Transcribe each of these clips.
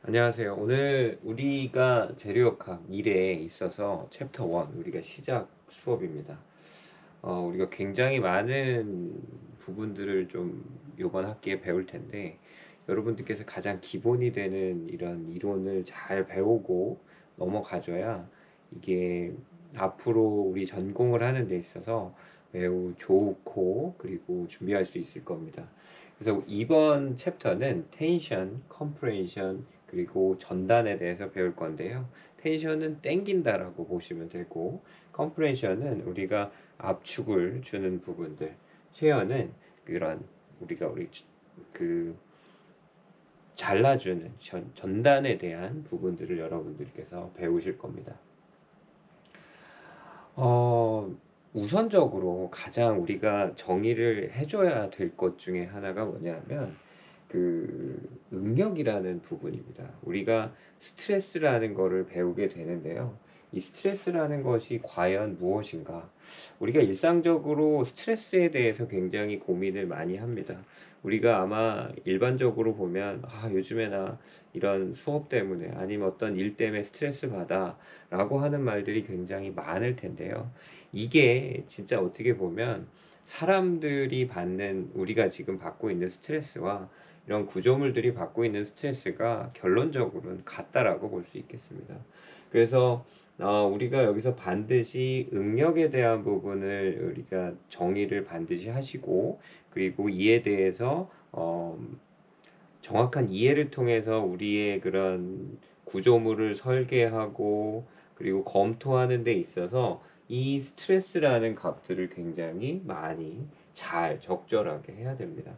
안녕하세요. 오늘 우리가 재료역학 1에 있어서 챕터 1 우리가 시작 수업입니다. 우리가 굉장히 많은 부분들을 좀 이번 학기에 배울 텐데 여러분들께서 가장 기본이 되는 이런 이론을 잘 배우고 넘어가줘야 이게 앞으로 우리 전공을 하는 데 있어서 매우 좋고 그리고 준비할 수 있을 겁니다. 그래서 이번 챕터는 텐션, 컴프레션 그리고 전단에 대해서 배울 건데요. 텐션은 땡긴다라고 보시면 되고 컴프레션은 우리가 압축을 주는 부분들, 쉐어는 그런 우리 잘라주는 전단에 대한 부분들을 여러분들께서 배우실 겁니다. 어, 우선적으로 가장 우리가 정의를 해줘야 될 것 중에 하나가 뭐냐면 응력이라는 부분입니다. 우리가 스트레스라는 거를 배우게 되는데요. 이 스트레스라는 것이 과연 무엇인가? 우리가 일상적으로 스트레스에 대해서 굉장히 고민을 많이 합니다. 우리가 아마 일반적으로 보면, 요즘에 나 이런 수업 때문에 아니면 어떤 일 때문에 스트레스 받아 라고 하는 말들이 굉장히 많을 텐데요. 이게 진짜 어떻게 보면 사람들이 받는 우리가 지금 받고 있는 스트레스와 이런 구조물들이 받고 있는 스트레스가 결론적으로는 같다라고 볼 수 있겠습니다. 그래서 우리가 여기서 반드시 응력에 대한 부분을 우리가 정의를 반드시 하시고 그리고 이에 대해서 정확한 이해를 통해서 우리의 그런 구조물을 설계하고 그리고 검토하는 데 있어서 이 스트레스라는 값들을 굉장히 많이 잘 적절하게 해야 됩니다.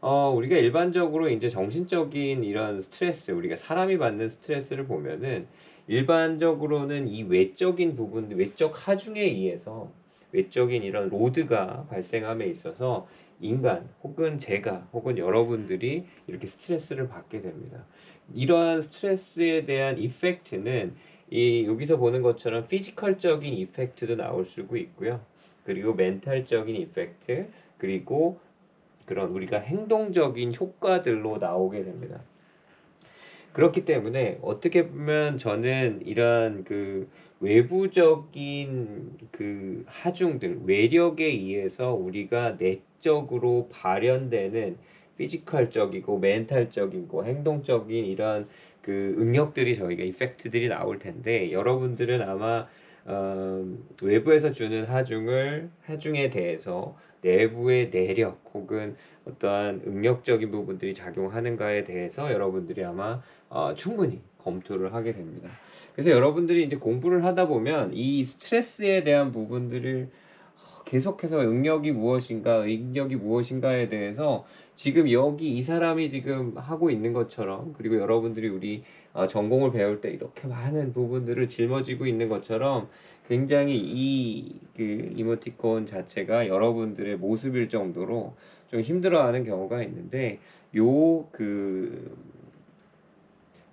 우리가 일반적으로 이제 정신적인 이런 스트레스, 우리가 사람이 받는 스트레스를 보면은 일반적으로는 이 외적인 부분, 외적 하중에 의해서 외적인 이런 로드가 발생함에 있어서 인간 혹은 제가 혹은 여러분들이 이렇게 스트레스를 받게 됩니다. 이러한 스트레스에 대한 이펙트는 이 여기서 보는 것처럼 피지컬적인 이펙트도 나올 수 있고요. 그리고 멘탈적인 이펙트, 그리고 그런 우리가 행동적인 효과들로 나오게 됩니다. 그렇기 때문에 어떻게 보면 저는 이런 외부적인 하중들, 외력에 의해서 우리가 내적으로 발현되는 피지컬적이고 멘탈적이고 행동적인 이런 응력들이 저희가 이펙트들이 나올 텐데 여러분들은 아마 외부에서 주는 하중에 대해서 내부의 내력 혹은 어떠한 응력적인 부분들이 작용하는가에 대해서 여러분들이 아마 충분히 검토를 하게 됩니다. 그래서 여러분들이 이제 공부를 하다 보면 이 스트레스에 대한 부분들을 계속해서 응력이 무엇인가에 대해서 지금 여기 이 사람이 지금 하고 있는 것처럼 그리고 여러분들이 우리 전공을 배울 때 이렇게 많은 부분들을 짊어지고 있는 것처럼 굉장히 이모티콘 자체가 여러분들의 모습일 정도로 좀 힘들어하는 경우가 있는데 요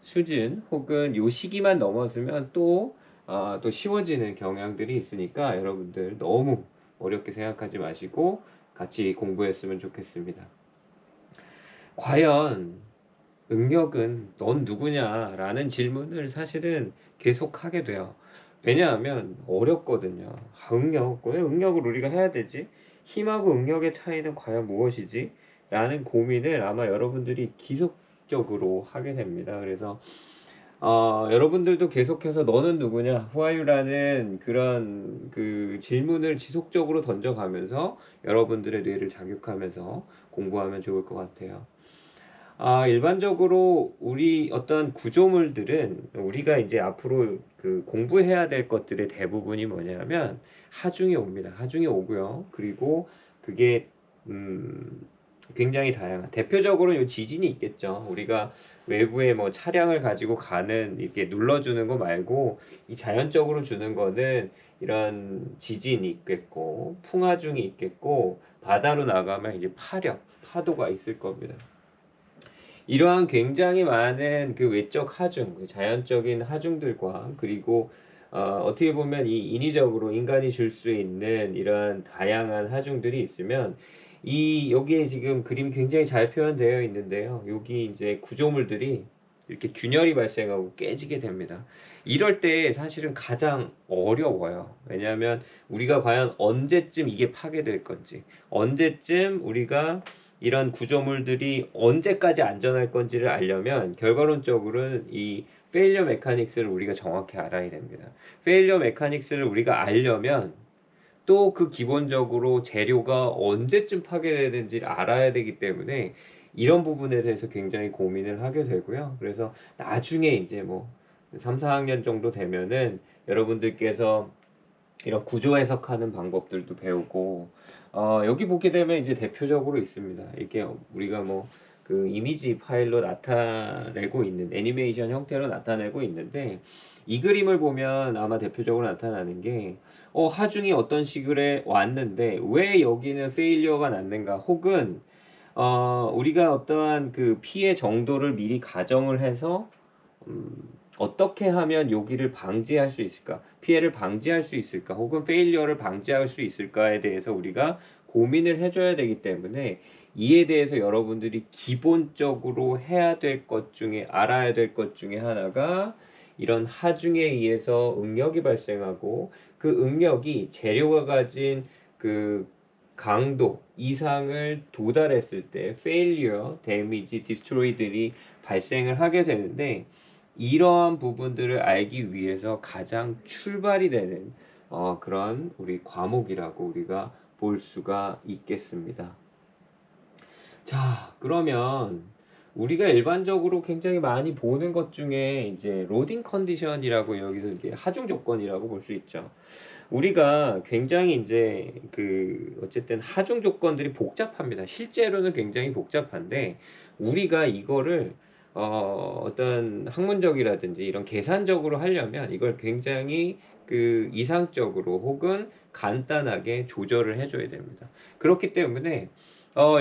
수준 혹은 요 시기만 넘어서면 또 쉬워지는 경향들이 있으니까 여러분들 너무 어렵게 생각하지 마시고 같이 공부했으면 좋겠습니다. 과연 응력은 넌 누구냐라는 질문을 사실은 계속 하게 돼요. 왜냐하면 어렵거든요. 왜 응력을 우리가 해야 되지? 힘하고 응력의 차이는 과연 무엇이지? 라는 고민을 아마 여러분들이 지속적으로 하게 됩니다. 그래서 여러분들도 계속해서 너는 누구냐, Who are you라는 그런 질문을 지속적으로 던져가면서 여러분들의 뇌를 자극하면서 공부하면 좋을 것 같아요. 일반적으로 우리 어떤 구조물들은 우리가 이제 앞으로 공부해야 될 것들의 대부분이 뭐냐면 하중이 옵니다. 하중이 오고요. 그리고 그게 굉장히 다양한 대표적으로 요 지진이 있겠죠. 우리가 외부에 뭐 차량을 가지고 가는 이렇게 눌러주는 거 말고 이 자연적으로 주는 거는 이런 지진이 있겠고 풍하중이 있겠고 바다로 나가면 이제 파도가 있을 겁니다. 이러한 굉장히 많은 외적 하중, 자연적인 하중들과 그리고 어떻게 보면 이 인위적으로 인간이 줄 수 있는 이러한 다양한 하중들이 있으면 여기에 지금 그림이 굉장히 잘 표현되어 있는데요. 여기 이제 구조물들이 이렇게 균열이 발생하고 깨지게 됩니다. 이럴 때 사실은 가장 어려워요. 왜냐하면 우리가 과연 언제쯤 이게 파괴될 건지, 언제쯤 우리가 이런 구조물들이 언제까지 안전할 건지를 알려면 결과론적으로는 이 페일리어 메카닉스를 우리가 정확히 알아야 됩니다. 페일리어 메카닉스를 우리가 알려면 또 그 기본적으로 재료가 언제쯤 파괴되는지를 알아야 되기 때문에 이런 부분에 대해서 굉장히 고민을 하게 되고요. 그래서 나중에 이제 뭐 3, 4학년 정도 되면은 여러분들께서 이런 구조 해석하는 방법들도 배우고 여기 보게 되면 이제 대표적으로 있습니다. 이렇게 우리가 뭐 그 이미지 파일로 나타내고 있는 애니메이션 형태로 나타내고 있는데 이 그림을 보면 아마 대표적으로 나타나는 게 하중이 어떤 식으로 왔는데 왜 여기는 페일리어가 났는가 혹은 우리가 어떠한 그 피해 정도를 미리 가정을 해서 음, 어떻게 하면 여기를 방지할 수 있을까? 피해를 방지할 수 있을까? 혹은 페일리어를 방지할 수 있을까에 대해서 우리가 고민을 해줘야 되기 때문에 이에 대해서 여러분들이 기본적으로 해야 될 것 중에 알아야 될 것 중에 하나가 이런 하중에 의해서 응력이 발생하고 그 응력이 재료가 가진 그 강도 이상을 도달했을 때 failure, damage, destroy들이 발생을 하게 되는데 이러한 부분들을 알기 위해서 가장 출발이 되는 그런 우리 과목이라고 우리가 볼 수가 있겠습니다. 자, 그러면 우리가 일반적으로 굉장히 많이 보는 것 중에 이제 로딩 컨디션이라고 여기서 이게 하중 조건이라고 볼 수 있죠. 우리가 굉장히 이제 그 어쨌든 하중 조건들이 복잡합니다. 실제로는 굉장히 복잡한데 우리가 이거를 어떤 학문적이라든지 이런 계산적으로 하려면 이걸 굉장히 그 이상적으로 혹은 간단하게 조절을 해줘야 됩니다. 그렇기 때문에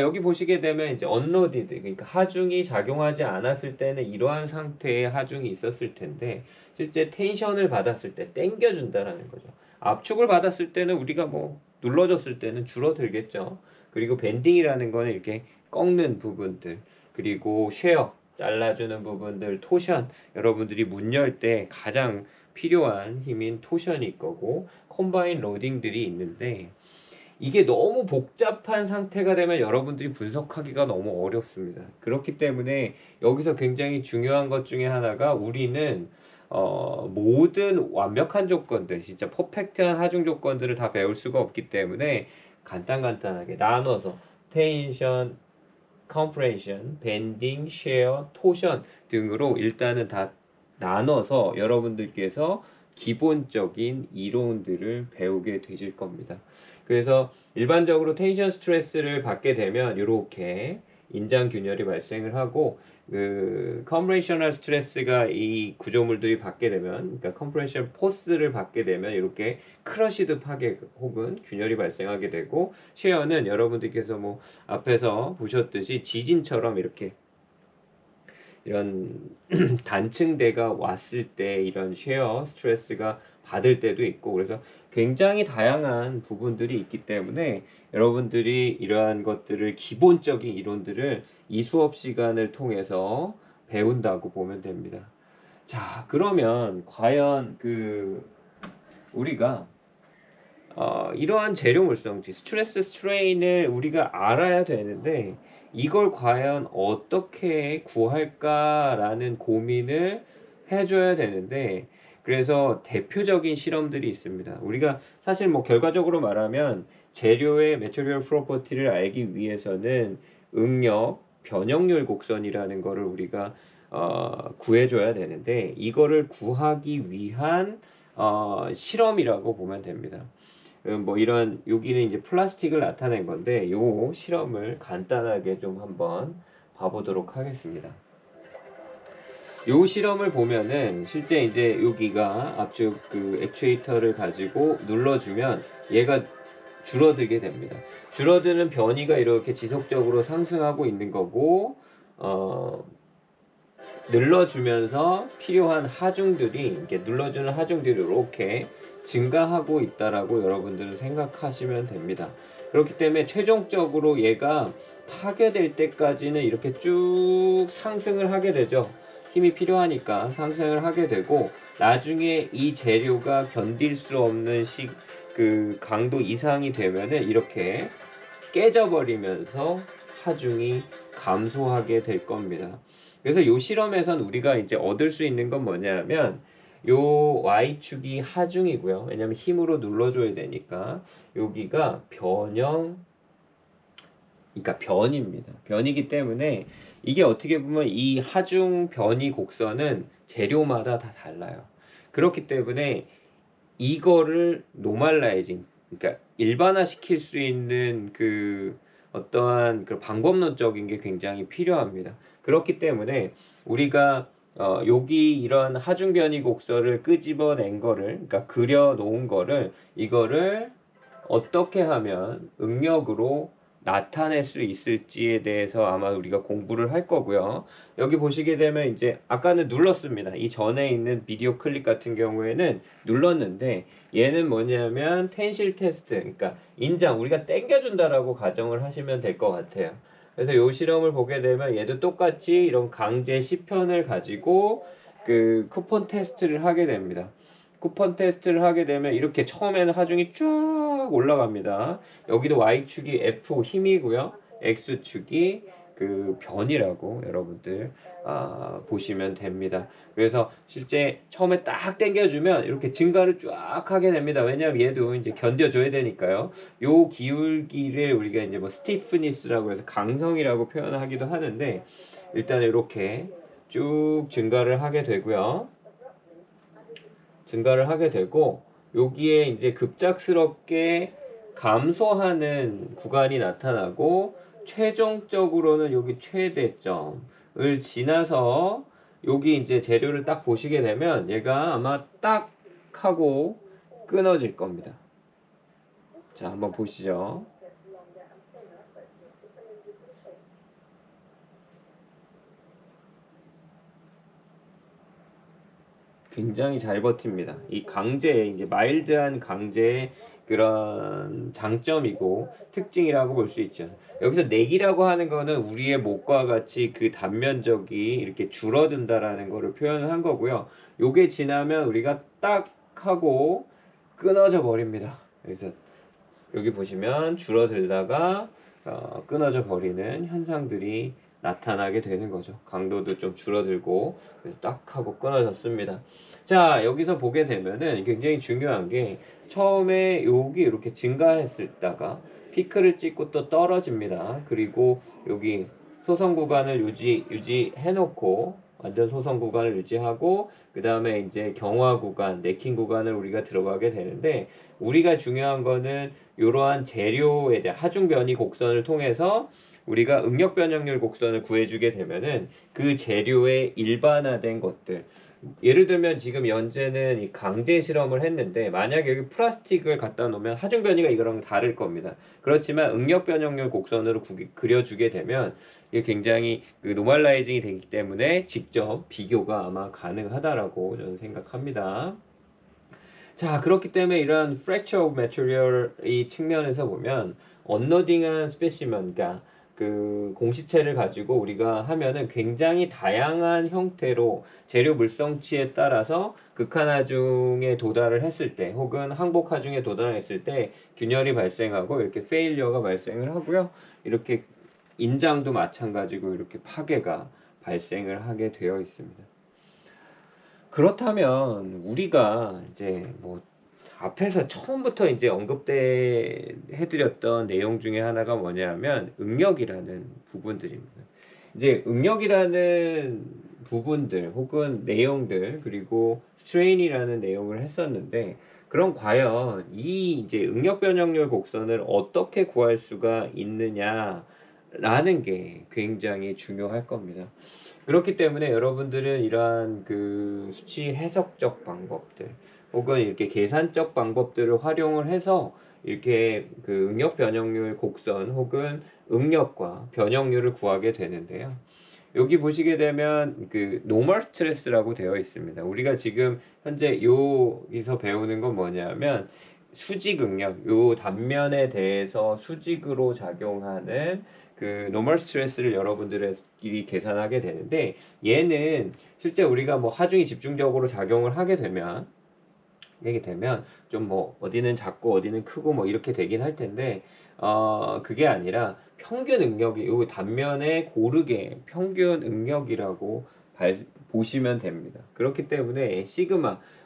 여기 보시게 되면 이제 언로디드 그러니까 하중이 작용하지 않았을 때는 이러한 상태의 하중이 있었을 텐데 실제 텐션을 받았을 때 땡겨준다라는 거죠. 압축을 받았을 때는 우리가 뭐 눌러줬을 때는 줄어들겠죠. 그리고 밴딩이라는 거는 이렇게 꺾는 부분들 그리고 쉐어 잘라주는 부분들 토션 여러분들이 문 열 때 가장 필요한 힘인 토션이 거고 컴바인 로딩들이 있는데 이게 너무 복잡한 상태가 되면 여러분들이 분석하기가 너무 어렵습니다. 그렇기 때문에 여기서 굉장히 중요한 것 중에 하나가 우리는 모든 완벽한 조건들, 진짜 퍼펙트한 하중 조건들을 다 배울 수가 없기 때문에 간단하게 나눠서 텐션, 컴프레션, 밴딩, 쉐어, 토션 등으로 일단은 다 나눠서 여러분들께서 기본적인 이론들을 배우게 되실 겁니다. 그래서 일반적으로 텐션 스트레스를 받게 되면 이렇게 인장 균열이 발생을 하고 그 컴프레셔널 스트레스가 이 구조물들이 받게 되면 그러니까 컴프레션 포스를 받게 되면 이렇게 크러시드 파괴 혹은 균열이 발생하게 되고 쉐어는 여러분들께서 뭐 앞에서 보셨듯이 지진처럼 이렇게 이런 단층대가 왔을 때 이런 쉐어 스트레스가 받을 때도 있고 그래서 굉장히 다양한 부분들이 있기 때문에 여러분들이 이러한 것들을 기본적인 이론들을 이 수업 시간을 통해서 배운다고 보면 됩니다. 자, 그러면 과연 그 우리가 이러한 재료 물성지, 스트레스 스트레인을 우리가 알아야 되는데 이걸 과연 어떻게 구할까라는 고민을 해줘야 되는데 그래서 대표적인 실험들이 있습니다. 우리가 사실 뭐 결과적으로 말하면 재료의 매트리얼 프로퍼티를 알기 위해서는 응력, 변형률 곡선이라는 거를 우리가 구해줘야 되는데 이거를 구하기 위한 실험이라고 보면 됩니다. 뭐 이런 여기는 이제 플라스틱을 나타낸 건데 요 실험을 간단하게 좀 한번 봐보도록 하겠습니다. 요 실험을 보면은 실제 이제 여기가 압축 그 액추에이터를 가지고 눌러주면 얘가 줄어들게 됩니다. 줄어드는 변이가 이렇게 지속적으로 상승하고 있는 거고 눌러주면서 필요한 하중들이 이렇게 눌러주는 하중들이 이렇게 증가하고 있다라고 여러분들은 생각하시면 됩니다. 그렇기 때문에 최종적으로 얘가 파괴될 때까지는 이렇게 쭉 상승을 하게 되죠. 힘이 필요하니까 상승을 하게 되고, 나중에 이 재료가 견딜 수 없는 그 강도 이상이 되면은 이렇게 깨져버리면서 하중이 감소하게 될 겁니다. 그래서 이 실험에선 우리가 이제 얻을 수 있는 건 뭐냐면, 요 Y축이 하중이고요. 왜냐면 힘으로 눌러줘야 되니까. 여기가 그러니까 변입니다. 변이기 때문에 이게 어떻게 보면 이 하중 변이 곡선은 재료마다 다 달라요. 그렇기 때문에 이거를 노멀라이징, 그러니까 일반화시킬 수 있는 그 어떠한 그 방법론적인 게 굉장히 필요합니다. 그렇기 때문에 우리가 여기 이런 하중 변이 곡선을 끄집어낸 거를, 그러니까 그려 놓은 거를, 이거를 어떻게 하면 응력으로 나타낼 수 있을지에 대해서 아마 우리가 공부를 할 거고요. 여기 보시게 되면 이제 아까는 눌렀습니다. 이 전에 있는 비디오 클립 같은 경우에는 눌렀는데, 얘는 뭐냐면 텐실 테스트, 그러니까 인장, 우리가 당겨준다라고 가정을 하시면 될 것 같아요. 그래서 이 실험을 보게 되면 얘도 똑같이 이런 강제 시편을 가지고 그 쿠폰 테스트를 하게 됩니다. 쿠폰 테스트를 하게 되면 이렇게 처음에는 하중이 쭉 올라갑니다. 여기도 Y축이 F 힘이고요. X축이 그 변이라고 여러분들 보시면 됩니다. 그래서 실제 처음에 딱 당겨주면 이렇게 증가를 쫙 하게 됩니다. 왜냐하면 얘도 이제 견뎌줘야 되니까요. 요 기울기를 우리가 이제 뭐 스티프니스라고 해서 강성이라고 표현하기도 하는데, 일단 이렇게 쭉 증가를 하게 되고요. 증가를 하게 되고, 여기에 이제 급작스럽게 감소하는 구간이 나타나고, 최종적으로는 여기 최대점을 지나서 여기 이제 재료를 딱 보시게 되면 얘가 아마 딱 하고 끊어질 겁니다. 자, 한번 보시죠. 굉장히 잘 버팁니다. 이 강제, 이제 마일드한 강제의 그런 장점이고 특징이라고 볼 수 있죠. 여기서 내기라고 하는 거는 우리의 목과 같이 그 단면적이 이렇게 줄어든다라는 거를 표현을 한 거고요. 요게 지나면 우리가 딱 하고 끊어져 버립니다. 그래서 여기 보시면 줄어들다가 끊어져 버리는 현상들이 나타나게 되는 거죠. 강도도 좀 줄어들고, 그래서 딱 하고 끊어졌습니다. 자, 여기서 보게 되면은 굉장히 중요한 게, 처음에 여기 이렇게 증가했다가 피크를 찍고 또 떨어집니다. 그리고 여기 소선 구간을 유지해 놓고, 완전 소선 구간을 유지하고, 그 다음에 이제 경화 구간, 네킹 구간을 우리가 들어가게 되는데, 우리가 중요한 거는 이러한 재료에 대한 하중 변이 곡선을 통해서 우리가 응력 변형률 곡선을 구해주게 되면은 그 재료의 일반화된 것들, 예를 들면 지금 현재는 이 강제 실험을 했는데, 만약에 여기 플라스틱을 갖다 놓으면 하중 변이가 이거랑 다를 겁니다. 그렇지만 응력 변형률 곡선으로 그려주게 되면 이게 굉장히 그 노멀라이징이 되기 때문에 직접 비교가 아마 가능하다라고 저는 생각합니다. 자, 그렇기 때문에 이런 fracture of material 이 측면에서 보면 언로딩한 스페시먼, 그러니까 그 공시체를 가지고 우리가 하면은 굉장히 다양한 형태로 재료 물성치에 따라서 극한하중에 도달을 했을 때, 혹은 항복하중에 도달했을 때 균열이 발생하고 이렇게 페일리어가 발생을 하고요. 이렇게 인장도 마찬가지고 이렇게 파괴가 발생을 하게 되어 있습니다. 그렇다면 우리가 이제 뭐 앞에서 처음부터 이제 언급돼 해드렸던 내용 중에 하나가 뭐냐면 응력이라는 부분들입니다. 이제 응력이라는 부분들 혹은 내용들, 그리고 스트레인이라는 내용을 했었는데, 그럼 과연 이 이제 응력 변형률 곡선을 어떻게 구할 수가 있느냐라는 게 굉장히 중요할 겁니다. 그렇기 때문에 여러분들은 이러한 그 수치 해석적 방법들 혹은 이렇게 계산적 방법들을 활용을 해서 이렇게 그 응력 변형률 곡선 혹은 응력과 변형률을 구하게 되는데요. 여기 보시게 되면 그 노멀 스트레스라고 되어 있습니다. 우리가 지금 현재 여기서 배우는 건 뭐냐면 수직 응력, 요 단면에 대해서 수직으로 작용하는 그 노멀 스트레스를 여러분들끼리 계산하게 되는데, 얘는 실제 우리가 뭐 하중이 집중적으로 작용을 하게 되면 좀 뭐 어디는 작고 어디는 크고 뭐 이렇게 되긴 할 텐데, 그게 아니라 평균 응력이 요 단면에 고르게 평균 응력이라고 보시면 됩니다. 그렇기 때문에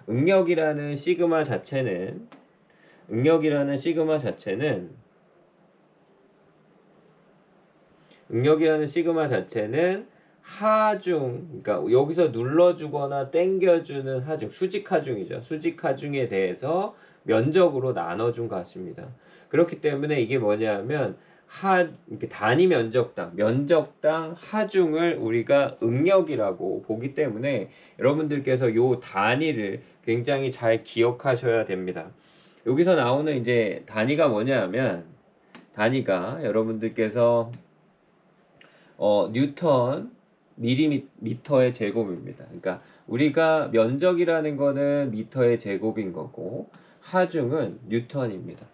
응력이라는 시그마 자체는 응력이라는 시그마 자체는 응력이라는 시그마 자체는 하중, 그러니까 여기서 눌러주거나 땡겨주는 하중, 수직 하중이죠. 수직 하중에 대해서 면적으로 나눠준 것입니다. 그렇기 때문에 이게 뭐냐면 이렇게 단위 면적당 하중을 우리가 응력이라고 보기 때문에 여러분들께서 요 단위를 굉장히 잘 기억하셔야 됩니다. 여기서 나오는 이제 단위가 뭐냐면, 단위가 여러분들께서 뉴턴 미터의 제곱입니다. 그러니까 우리가 면적이라는 거는 미터의 제곱인 거고 하중은 뉴턴입니다.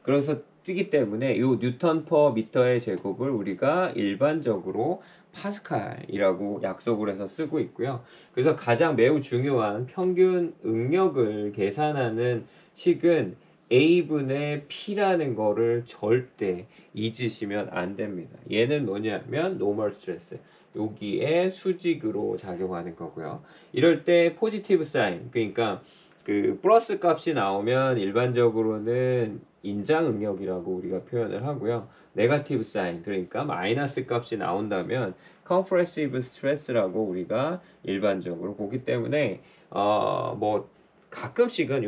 그래서 뜨기 때문에 이 뉴턴 퍼 미터의 제곱을 우리가 일반적으로 파스칼이라고 약속을 해서 쓰고 있고요. 그래서 가장 매우 중요한 평균 응력을 계산하는 식은 A분의 P라는 거를 절대 잊으시면 안 됩니다. 얘는 뭐냐면 노멀 스트레스. 여기에 수직으로 작용하는 거고요. 이럴 때 포지티브 사인, 그러니까 그 플러스 값이 나오면 일반적으로는 인장 응력이라고 우리가 표현을 하고요. 네거티브 사인, 그러니까 마이너스 값이 나온다면 컴프레시브 스트레스라고 우리가 일반적으로 보기 때문에 뭐 가끔씩은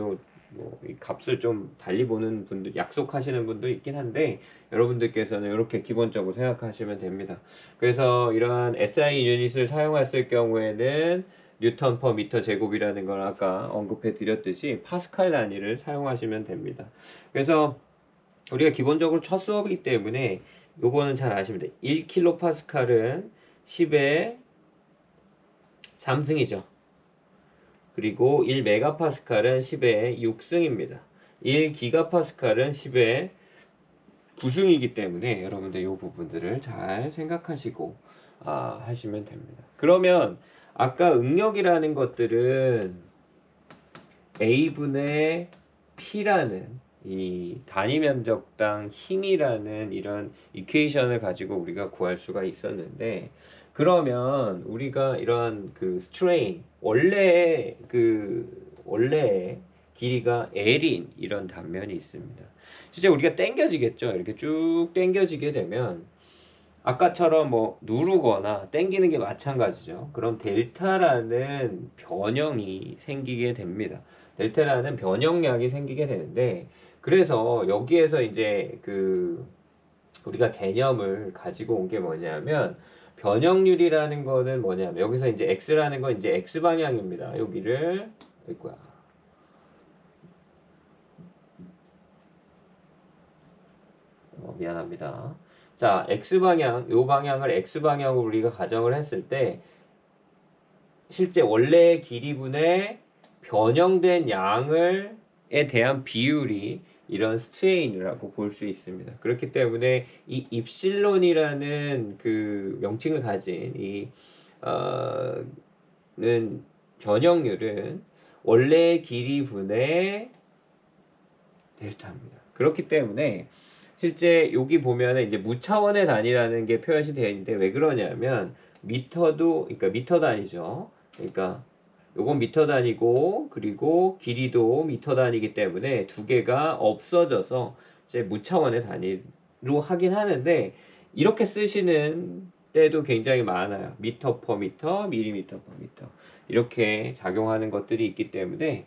이 값을 좀 달리 보는 분들, 약속하시는 분도 있긴 한데, 여러분들께서는 이렇게 기본적으로 생각하시면 됩니다. 그래서 이러한 SI 유닛을 사용했을 경우에는 뉴턴 퍼 미터 제곱이라는 걸 아까 언급해 드렸듯이 파스칼 단위를 사용하시면 됩니다. 그래서 우리가 기본적으로 첫 수업이기 때문에 요거는 잘 아시면 돼요. 1kPa는 10의 3승이죠. 그리고 1MPa는 10의 6승입니다. 1GPa는 10의 9승이기 때문에 여러분들 이 부분들을 잘 생각하시고 하시면 됩니다. 그러면 아까 응력이라는 것들은 A분의 P라는 이 단위 면적당 힘이라는 이런 이퀘이션을 가지고 우리가 구할 수가 있었는데, 그러면 우리가 이런 그 스트레인 원래 길이가 L인 이런 단면이 있습니다. 실제 우리가 당겨지겠죠. 이렇게 쭉 당겨지게 되면 아까처럼 뭐 누르거나 당기는 게 마찬가지죠. 그럼 델타라는 변형이 생기게 됩니다. 델타라는 변형량이 생기게 되는데, 그래서 여기에서 이제 우리가 개념을 가지고 온 게 뭐냐면, 변형률이라는 거는 뭐냐면, 여기서 이제 x라는 건 이제 x 방향입니다. 여기를 여기야. 미안합니다. 자, x방향, 요 방향을 x방향으로 우리가 가정을 했을 때 실제 원래의 길이분의 변형된 양에 대한 비율이 이런 스트레인이라고 볼 수 있습니다. 그렇기 때문에 이 입실론이라는 그 명칭을 가진 는 변형률은 원래의 길이분의 델타입니다. 그렇기 때문에 실제 여기 보면은 이제 무차원의 단위라는 게 표현이 되어 있는데, 왜 그러냐면 그러니까 미터 단위죠. 그러니까 요건 미터 단위고, 그리고 길이도 미터 단위이기 때문에 두 개가 없어져서 이제 무차원의 단위로 하긴 하는데, 이렇게 쓰시는 때도 굉장히 많아요. 미터 퍼 미터, 밀리미터 퍼 미터 이렇게 작용하는 것들이 있기 때문에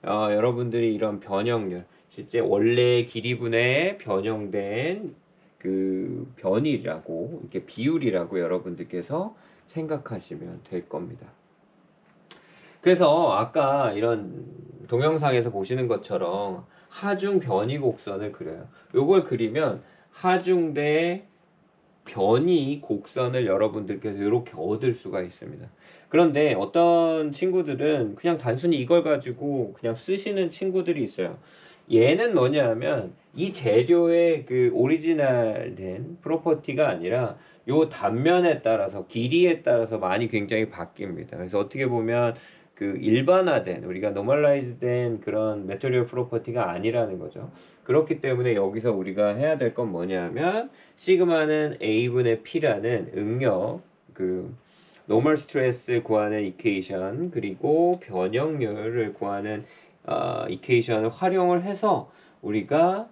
여러분들이 이런 변형률, 실제 원래 길이분의 변형된 그 변이라고, 이렇게 비율이라고 여러분들께서 생각하시면 될 겁니다. 그래서 아까 이런 동영상에서 보시는 것처럼 하중 변이 곡선을 그려요. 요걸 그리면 하중 대 변이 곡선을 여러분들께서 이렇게 얻을 수가 있습니다. 그런데 어떤 친구들은 그냥 단순히 이걸 가지고 그냥 쓰시는 친구들이 있어요. 얘는 뭐냐면 이 재료의 그 오리지널된 프로퍼티가 아니라 요 단면에 따라서 길이에 따라서 많이 굉장히 바뀝니다. 그래서 어떻게 보면 그 일반화된 우리가 노멀라이즈된 그런 메터리얼 프로퍼티가 아니라는 거죠. 그렇기 때문에 여기서 우리가 해야 될 건 뭐냐면 시그마는 A분의 P라는 응력 그 노멀 스트레스 구하는 이퀘이션 그리고 변형률을 구하는 이퀘이션을 활용을 해서 우리가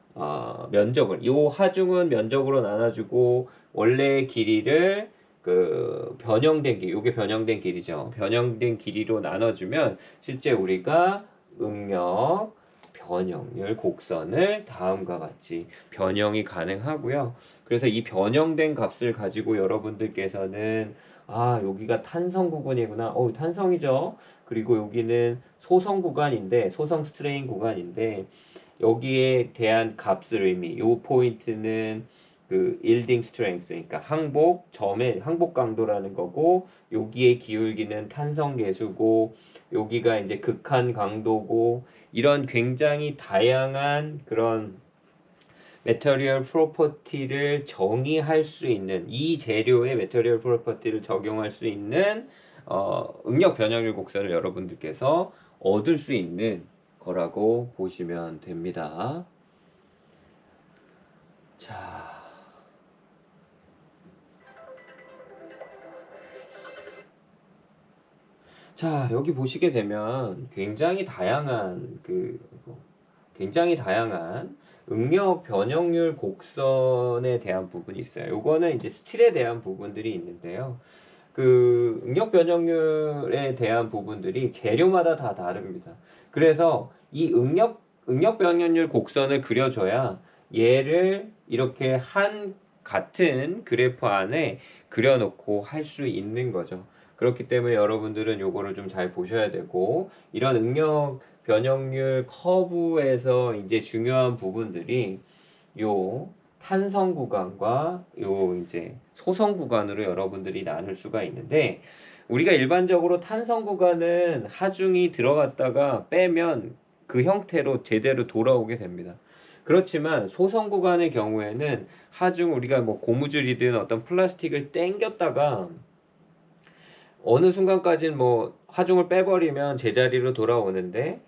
면적을 요 하중은 면적으로 나눠주고 원래의 길이를 그 변형된 길, 요게 변형된 길이죠. 변형된 길이로 나눠주면 실제 우리가 응력 변형률 곡선을 다음과 같이 변형이 가능하고요. 그래서 이 변형된 값을 가지고 여러분들께서는 여기가 탄성 구간이구나. 탄성이죠. 그리고 여기는 소성 구간인데, 소성 스트레인 구간인데, 여기에 대한 값을 의미, 요 포인트는 그 yielding strength, 그러니까 점의 항복 강도라는 거고, 여기에 기울기는 탄성 계수고, 여기가 이제 극한 강도고, 이런 굉장히 다양한 그런 메터리얼 프로퍼티를 정의할 수 있는 이 재료의 메터리얼 프로퍼티를 적용할 수 있는 응력 변형률 곡선을 여러분들께서 얻을 수 있는 거라고 보시면 됩니다. 자, 여기 보시게 되면 굉장히 다양한 응력 변형률 곡선에 대한 부분이 있어요. 요거는 이제 스틸에 대한 부분들이 있는데요. 그 응력 변형률에 대한 부분들이 재료마다 다 다릅니다. 그래서 이 응력 변형률 곡선을 그려줘야 얘를 이렇게 같은 그래프 안에 그려놓고 할 수 있는 거죠. 그렇기 때문에 여러분들은 요거를 좀 잘 보셔야 되고, 이런 응력 변형률 커브에서 이제 중요한 부분들이 요 탄성 구간과 요 이제 소성 구간으로 여러분들이 나눌 수가 있는데, 우리가 일반적으로 탄성 구간은 하중이 들어갔다가 빼면 그 형태로 제대로 돌아오게 됩니다. 그렇지만 소성 구간의 경우에는 하중 우리가 뭐 고무줄이든 어떤 플라스틱을 당겼다가 어느 순간까지는 뭐 하중을 빼버리면 제자리로 돌아오는데,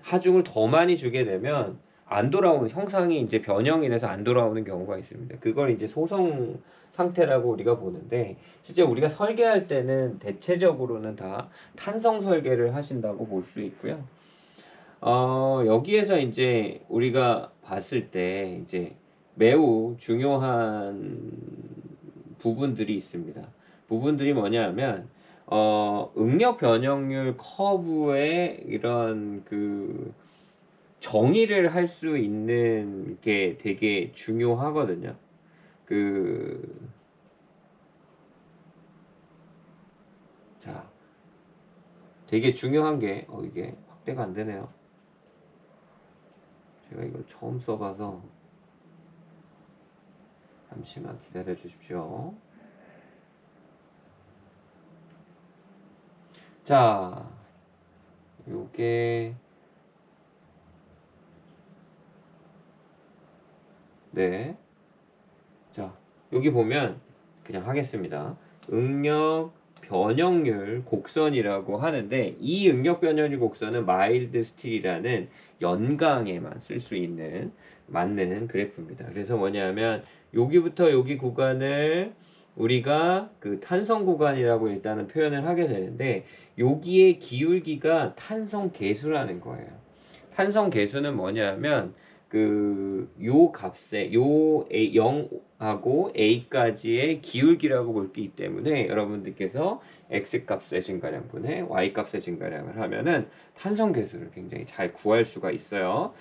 하중을 더 많이 주게 되면 안 돌아오는 형상이 이제 변형이 돼서 안 돌아오는 경우가 있습니다. 그걸 이제 소성 상태라고 우리가 보는데, 실제 우리가 설계할 때는 대체적으로는 다 탄성 설계를 하신다고 볼 수 있고요. 여기에서 이제 우리가 봤을 때 이제 매우 중요한 부분들이 있습니다. 부분들이 뭐냐면 응력 변형률 커브의 이런 그 정의를 할 수 있는 게 되게 중요하거든요. 자, 되게 중요한 게, 이게 확대가 안 되네요. 제가 이걸 처음 써봐서 잠시만 기다려 주십시오. 자, 요게 네. 자, 여기 보면 그냥 하겠습니다. 응력 변형률 곡선이라고 하는데, 이 응력 변형률 곡선은 마일드 스틸이라는 연강에만 쓸 수 있는 맞는 그래프입니다. 그래서 뭐냐면 여기부터 여기 구간을 우리가 그 탄성 구간이라고 일단은 표현을 하게 되는데, 여기에 기울기가 탄성 계수라는 거예요. 탄성 계수는 뭐냐면 요 값에 요 0하고 a까지의 기울기라고 볼 게 있기 때문에 여러분들께서 x 값의 증가량분의 y 값의 증가량을 하면은 탄성 계수를 굉장히 잘 구할 수가 있어요.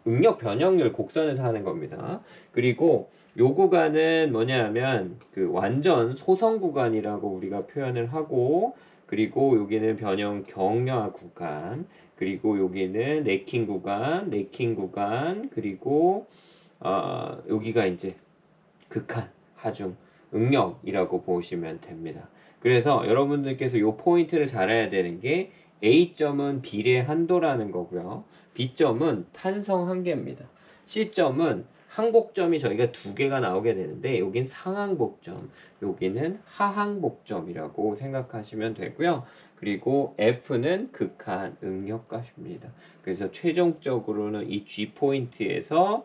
응력 변형률 곡선에서 하는 겁니다. 그리고 요 구간은 뭐냐면 그 완전 소성 구간이라고 우리가 표현을 하고, 그리고 여기는 변형 경화 구간, 그리고 여기는 네킹 구간, 그리고 여기가 이제 극한 하중 응력이라고 보시면 됩니다. 그래서 여러분들께서 요 포인트를 잘 알아야 되는 게 A점은 비례 한도라는 거고요. B점은 탄성 한계입니다. C점은 항복점이 저희가 두 개가 나오게 되는데 여긴 상항복점, 여기는 하항복점이라고 생각하시면 되고요. 그리고 F는 극한 응력값입니다. 그래서 최종적으로는 이 G 포인트에서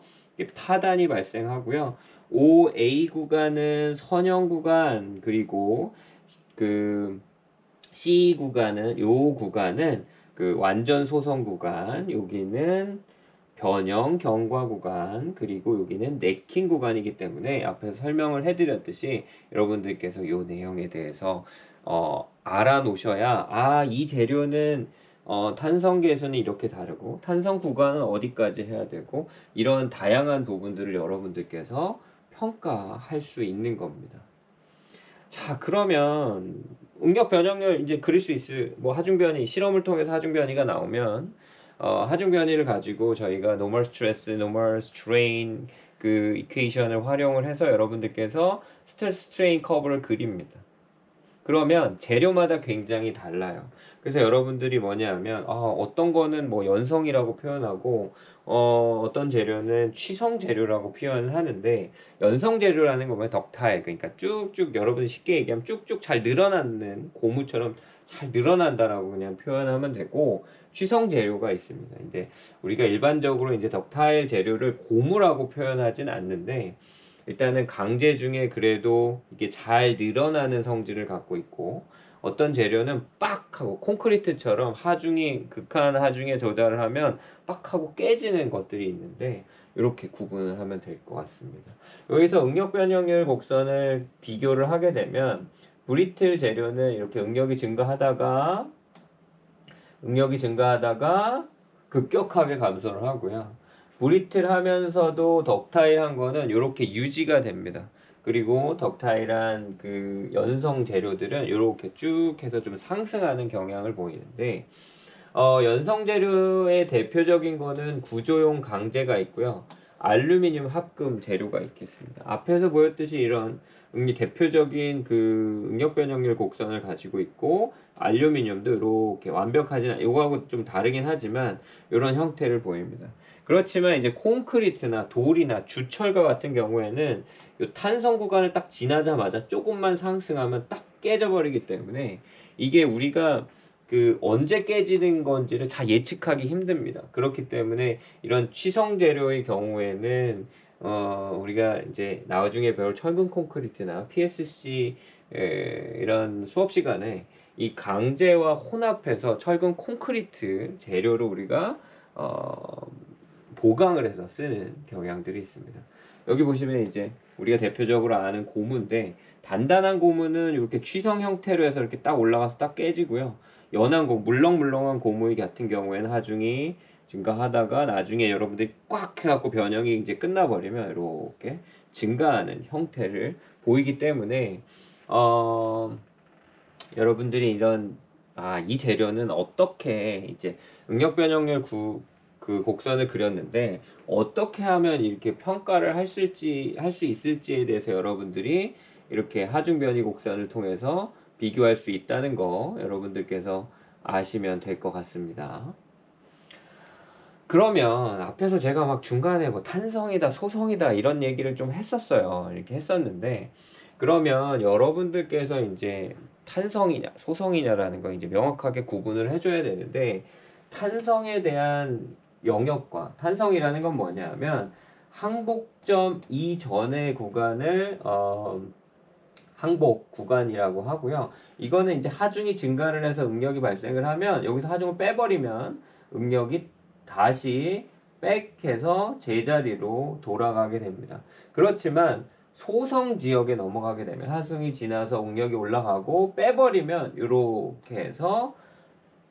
파단이 발생하고요. OA 구간은 선형 구간, 그리고 그 C 구간은 요 구간은 그 완전 소성 구간, 여기는 변형 경과 구간, 그리고 여기는 네킹 구간이기 때문에 앞에서 설명을 해드렸듯이 여러분들께서 요 내용에 대해서 알아놓으셔야 이 재료는 탄성 계수는 이렇게 다르고 탄성 구간은 어디까지 해야 되고 이런 다양한 부분들을 여러분들께서 평가할 수 있는 겁니다. 자, 그러면 응력 변형률 이제 그릴 수 있을 뭐 하중 변이 실험을 통해서 하중 변이가 나오면 하중 변이를 가지고 저희가 normal stress, normal strain 그 이퀘이션을 활용을 해서 여러분들께서 스트레스 스트레인 커브를 그립니다. 그러면 재료마다 굉장히 달라요. 그래서 여러분들이 뭐냐면 어떤 거는 뭐 연성이라고 표현하고 어떤 재료는 취성 재료라고 표현을 하는데 연성 재료라는 거 보면 덕타일, 그러니까 쭉쭉 여러분이 쉽게 얘기하면 쭉쭉 잘 늘어나는 고무처럼 잘 늘어난다라고 그냥 표현하면 되고, 취성 재료가 있습니다. 근데 우리가 일반적으로 이제 덕타일 재료를 고무라고 표현하진 않는데 일단은 강재 중에 그래도 이게 잘 늘어나는 성질을 갖고 있고, 어떤 재료는 빡 하고 콘크리트처럼 하중이 극한 하중에 도달을 하면 빡 하고 깨지는 것들이 있는데 이렇게 구분을 하면 될 것 같습니다. 여기서 응력 변형률 곡선을 비교를 하게 되면 브리틀 재료는 이렇게 응력이 증가하다가 급격하게 감소를 하고요. 브리틀하면서도 덕타일한 거는 이렇게 유지가 됩니다. 그리고 덕타일한 그 연성 재료들은 이렇게 쭉 해서 좀 상승하는 경향을 보이는데, 연성 재료의 대표적인 거는 구조용 강재가 있고요. 알루미늄 합금 재료가 있겠습니다. 앞에서 보였듯이 이런 대표적인 그 응력 변형률 곡선을 가지고 있고, 알루미늄도 이렇게 완벽하진 이거하고 좀 다르긴 하지만 이런 형태를 보입니다. 그렇지만 이제 콘크리트나 돌이나 주철과 같은 경우에는 이 탄성 구간을 딱 지나자마자 조금만 상승하면 딱 깨져버리기 때문에 이게 우리가 그 언제 깨지는 건지를 다 예측하기 힘듭니다. 그렇기 때문에 이런 취성 재료의 경우에는 우리가 이제 나중에 배울 철근 콘크리트나 PSC 이런 수업 시간에 이 강재와 혼합해서 철근 콘크리트 재료로 우리가 보강을 해서 쓰는 경향들이 있습니다. 여기 보시면 이제 우리가 대표적으로 아는 고무인데, 단단한 고무는 이렇게 취성 형태로 해서 이렇게 딱 올라가서 딱 깨지고요. 연한 고무, 물렁물렁한 고무 같은 경우에는 하중이 증가하다가 나중에 여러분들이 꽉 해갖고 변형이 이제 끝나버리면 이렇게 증가하는 형태를 보이기 때문에 여러분들이 이 재료는 어떻게 이제 응력 변형률 그 곡선을 그렸는데 어떻게 하면 이렇게 평가를 할 수 있을지에 대해서 여러분들이 이렇게 하중 변이 곡선을 통해서 비교할 수 있다는 거 여러분들께서 아시면 될 것 같습니다. 그러면 앞에서 제가 막 중간에 뭐 탄성이다, 소성이다 이런 얘기를 좀 했었어요. 이렇게 했었는데, 그러면 여러분들께서 이제 탄성이냐, 소성이냐라는 거 이제 명확하게 구분을 해줘야 되는데, 탄성에 대한 영역과 탄성이라는 건 뭐냐면 항복점 이전의 구간을 항복 구간이라고 하고요. 이거는 이제 하중이 증가를 해서 응력이 발생을 하면 여기서 하중을 빼버리면 응력이 다시 백해서 제자리로 돌아가게 됩니다. 그렇지만 소성 지역에 넘어가게 되면 하중이 지나서 응력이 올라가고 빼버리면 이렇게 해서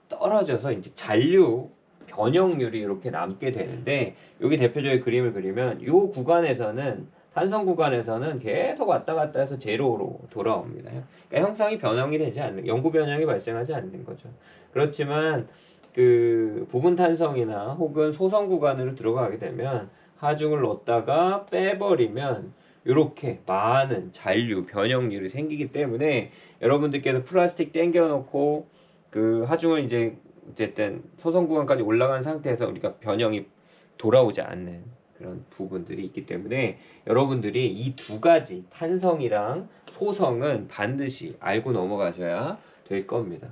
떨어져서 이제 잔류 변형률이 이렇게 남게 되는데, 여기 대표적인 그림을 그리면 이 구간에서는 탄성 구간에서는 계속 왔다 갔다 해서 제로로 돌아옵니다. 그러니까 형상이 변형이 되지 않는, 영구 변형이 발생하지 않는 거죠. 그렇지만 그 부분 탄성이나 혹은 소성 구간으로 들어가게 되면 하중을 넣었다가 빼버리면 이렇게 많은 잔류 변형률이 생기기 때문에 여러분들께서 플라스틱 땡겨 놓고 그 하중을 이제 어쨌든 소성 구간까지 올라간 상태에서 우리가 변형이 돌아오지 않는 그런 부분들이 있기 때문에 여러분들이 이 두 가지 탄성이랑 소성은 반드시 알고 넘어가셔야 될 겁니다.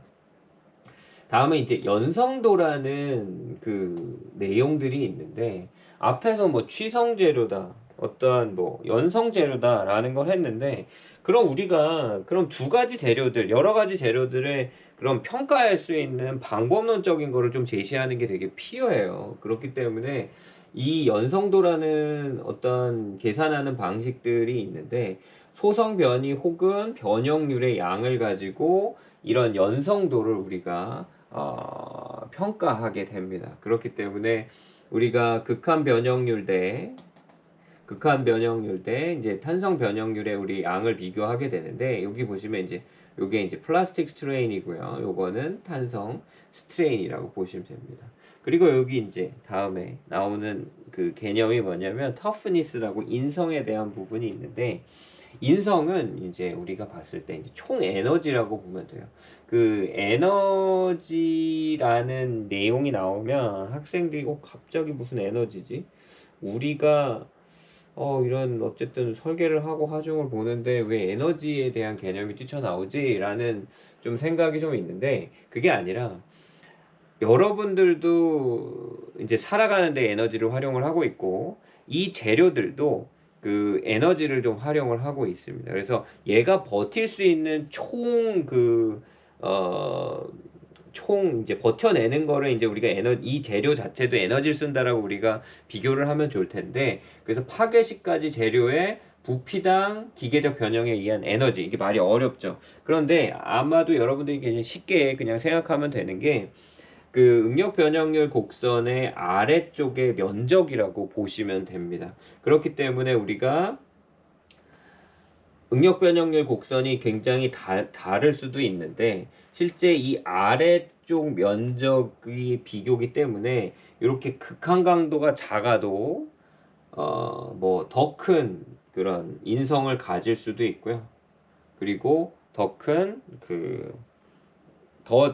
다음은 이제 연성도라는 그 내용들이 있는데 앞에서 뭐 취성재료다 어떠한 뭐 연성재료다라는 걸 했는데 그럼 우리가 그럼 두 가지 재료들 여러 가지 재료들의 그런 평가할 수 있는 방법론적인 거를 좀 제시하는 게 되게 필요해요. 그렇기 때문에 이 연성도라는 어떤 계산하는 방식들이 있는데 소성 변이 혹은 변형률의 양을 가지고 이런 연성도를 우리가 평가하게 됩니다. 그렇기 때문에 우리가 극한 변형률 대 이제 탄성 변형률의 우리 양을 비교하게 되는데 여기 보시면 이제 요게 이제 플라스틱 스트레인이고요. 요거는 탄성 스트레인이라고 보시면 됩니다. 그리고 여기 이제 다음에 나오는 그 개념이 뭐냐면 터프니스라고 인성에 대한 부분이 있는데 인성은 이제 우리가 봤을 때 이제 총 에너지라고 보면 돼요. 그 에너지라는 내용이 나오면 학생들이 갑자기 무슨 에너지지? 우리가 이런 어쨌든 설계를 하고 하중을 보는데 왜 에너지에 대한 개념이 뛰쳐나오지? 라는 좀 생각이 좀 있는데 그게 아니라 여러분들도 이제 살아가는데 에너지를 활용을 하고 있고 이 재료들도 그 에너지를 좀 활용을 하고 있습니다. 그래서 얘가 버틸 수 있는 총 이제 버텨내는 거를 이제 우리가 이 재료 자체도 에너지를 쓴다라고 우리가 비교를 하면 좋을 텐데 그래서 파괴식까지 재료의 부피당 기계적 변형에 의한 에너지 이게 말이 어렵죠. 그런데 아마도 여러분들이 쉽게 그냥 생각하면 되는 게 그 응력 변형률 곡선의 아래쪽의 면적이라고 보시면 됩니다. 그렇기 때문에 우리가 응력 변형률 곡선이 굉장히 다를 수도 있는데 실제 이 아래쪽 면적이 비교기 때문에 이렇게 극한 강도가 작아도 뭐 더 큰 그런 인성을 가질 수도 있고요. 그리고 더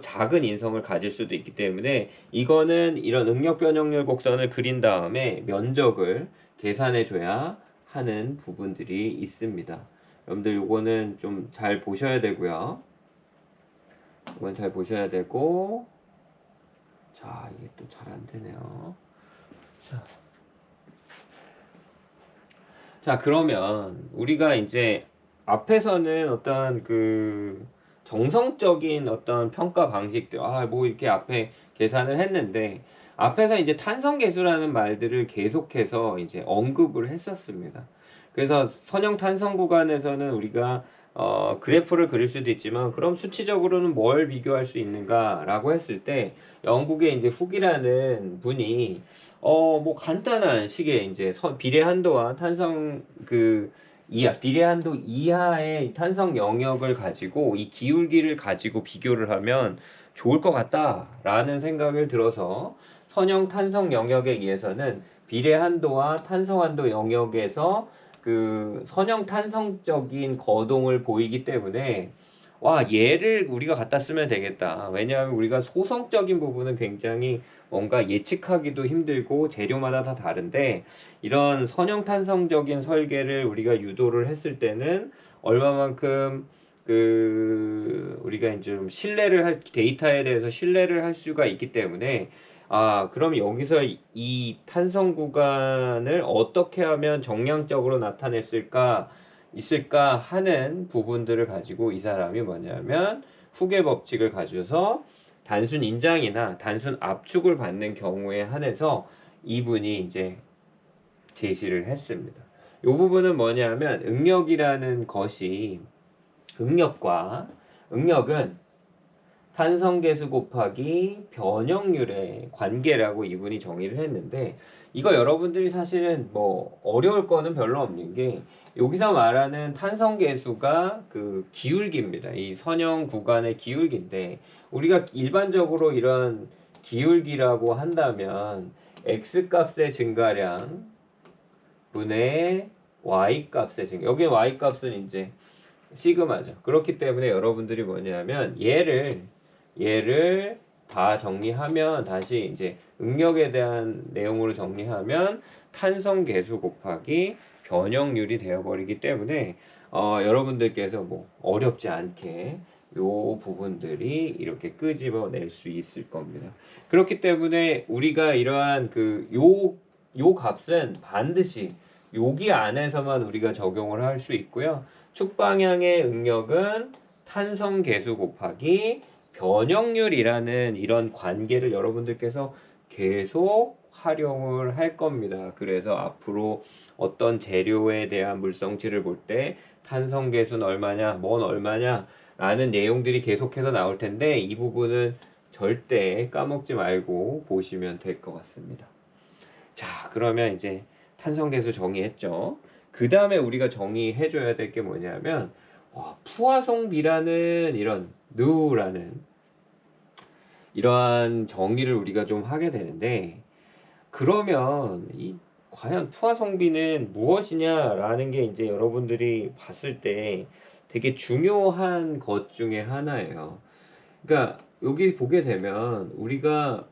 작은 인성을 가질 수도 있기 때문에 이거는 이런 응력 변형률 곡선을 그린 다음에 면적을 계산해 줘야 하는 부분들이 있습니다. 여러분들 요거는 좀 잘 보셔야 되고요. 이건 잘 보셔야 되고 자 이게 또 잘 안 되네요. 자 그러면 우리가 이제 앞에서는 어떤 그 정성적인 어떤 평가 방식들 뭐 이렇게 앞에 계산을 했는데 앞에서 이제 탄성계수라는 말들을 계속해서 이제 언급을 했었습니다. 그래서 선형 탄성 구간에서는 우리가 그래프를 그릴 수도 있지만 그럼 수치적으로는 뭘 비교할 수 있는가라고 했을 때 영국의 이제 훅이라는 분이 뭐 간단한 식의 이제 비례한도와 비례한도 이하의 탄성 영역을 가지고 이 기울기를 가지고 비교를 하면 좋을 것 같다라는 생각을 들어서 선형 탄성 영역에 의해서는 비례한도와 탄성한도 영역에서 그 선형 탄성적인 거동을 보이기 때문에 얘를 우리가 갖다 쓰면 되겠다. 왜냐하면 우리가 소성적인 부분은 굉장히 뭔가 예측하기도 힘들고 재료마다 다 다른데 이런 선형탄성적인 설계를 우리가 유도를 했을 때는 얼마만큼 우리가 이제 좀 데이터에 대해서 신뢰를 할 수가 있기 때문에 그럼 여기서 이 탄성 구간을 어떻게 하면 정량적으로 있을까 하는 부분들을 가지고 이 사람이 뭐냐면 훅의 법칙을 가져서 단순 인장이나 단순 압축을 받는 경우에 한해서 이분이 이제 제시를 했습니다. 이 부분은 뭐냐면 응력이라는 것이 응력은 탄성계수 곱하기 변형률의 관계라고 이분이 정의를 했는데 이거 여러분들이 사실은 뭐 어려울 거는 별로 없는 게 여기서 말하는 탄성계수가 그 기울기입니다. 이 선형 구간의 기울기인데 우리가 일반적으로 이런 기울기라고 한다면 x 값의 증가량 분의 y 값의 증가 여기 y 값은 이제 시그마죠. 그렇기 때문에 여러분들이 뭐냐면 얘를 다 정리하면 다시 이제 응력에 대한 내용으로 정리하면 탄성 계수 곱하기 변형률이 되어버리기 때문에 여러분들께서 뭐 어렵지 않게 요 부분들이 이렇게 끄집어낼 수 있을 겁니다. 그렇기 때문에 우리가 이러한 요 값은 반드시 여기 안에서만 우리가 적용을 할 수 있고요. 축방향의 응력은 탄성 계수 곱하기 변형률이라는 이런 관계를 여러분들께서 계속 활용을 할 겁니다. 그래서 앞으로 어떤 재료에 대한 물성치를 볼 때 탄성 계수는 얼마냐, 뭔 얼마냐 라는 내용들이 계속해서 나올 텐데 이 부분은 절대 까먹지 말고 보시면 될 것 같습니다. 자, 그러면 이제 탄성 계수 정의했죠. 그 다음에 우리가 정의해 줘야 될 게 뭐냐면 푸아송비라는 이런 누라는 이러한 정의를 우리가 좀 하게 되는데 그러면 이 과연 푸아송비는 무엇이냐라는 게 이제 여러분들이 봤을 때 되게 중요한 것 중에 하나예요. 그러니까 여기 보게 되면 우리가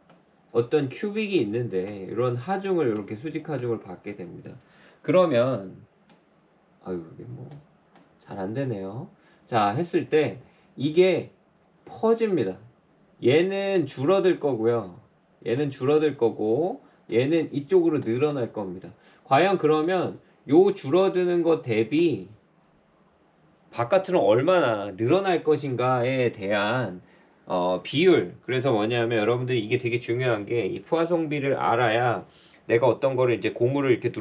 어떤 큐빅이 있는데 이런 하중을 이렇게 수직 하중을 받게 됩니다. 그러면 아유 이게 뭐 잘 안 되네요. 자 했을 때 이게 퍼집니다. 얘는 줄어들 거고요. 얘는 줄어들 거고 얘는 이쪽으로 늘어날 겁니다. 과연 그러면 요 줄어드는 것 대비 바깥으로 얼마나 늘어날 것인가에 대한 비율. 그래서 뭐냐면 여러분들이 이게 되게 중요한 게 이 포화성비를 알아야 내가 어떤 거를 이제 고무를 이렇게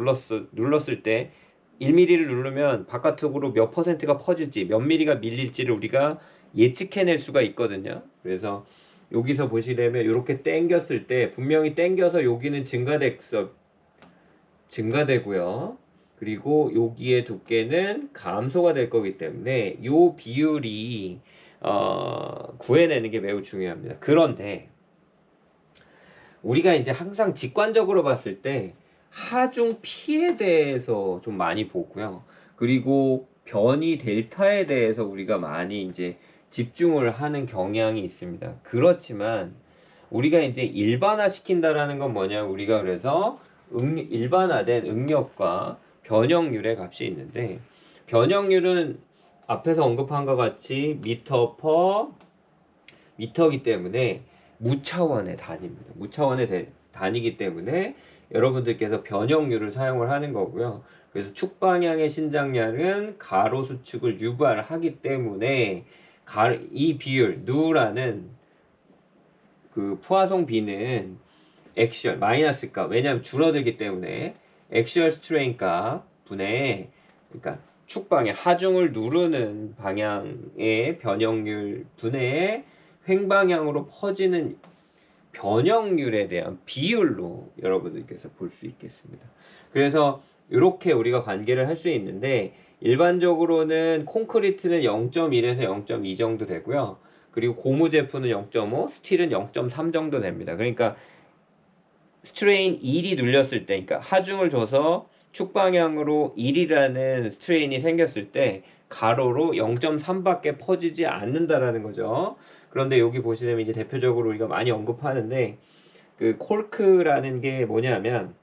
눌렀을 때 1mm를 누르면 바깥쪽으로 몇 퍼센트가 퍼질지 몇 mm가 밀릴지를 우리가 예측해낼 수가 있거든요. 그래서 여기서 보시려면 이렇게 당겼을 때 분명히 당겨서 여기는 증가되고요. 그리고 여기의 두께는 감소가 될 거기 때문에 이 비율이 구해내는 게 매우 중요합니다. 그런데 우리가 이제 항상 직관적으로 봤을 때 하중 P에 대해서 좀 많이 보고요. 그리고 변이 델타에 대해서 우리가 많이 이제 집중을 하는 경향이 있습니다. 그렇지만 우리가 이제 일반화 시킨다라는 건 뭐냐? 우리가 그래서 일반화된 응력과 변형률의 값이 있는데 변형률은 앞에서 언급한 것 같이 미터 퍼 미터이기 때문에 무차원의 단위입니다. 무차원의 단위이기 때문에 여러분들께서 변형률을 사용을 하는 거고요. 그래서 축방향의 신장량은 가로 수축을 유발하기 때문에 이 비율 누라는 그 푸아송 비는 액션 마이너스 값 왜냐하면 줄어들기 때문에 액시얼 스트레인 값 분의 그러니까 축방향 하중을 누르는 방향의 변형률 분의 횡방향으로 퍼지는 변형률에 대한 비율로 여러분들께서 볼 수 있겠습니다. 그래서 이렇게 우리가 관계를 할 수 있는데 일반적으로는 콘크리트는 0.1에서 0.2 정도 되고요. 그리고 고무 제품은 0.5, 스틸은 0.3 정도 됩니다. 그러니까 스트레인 1이 눌렸을 때, 그러니까 하중을 줘서 축방향으로 1이라는 스트레인이 생겼을 때 가로로 0.3밖에 퍼지지 않는다라는 거죠. 그런데 여기 보시면 이제 대표적으로 우리가 많이 언급하는데 그 콜크라는 게 뭐냐면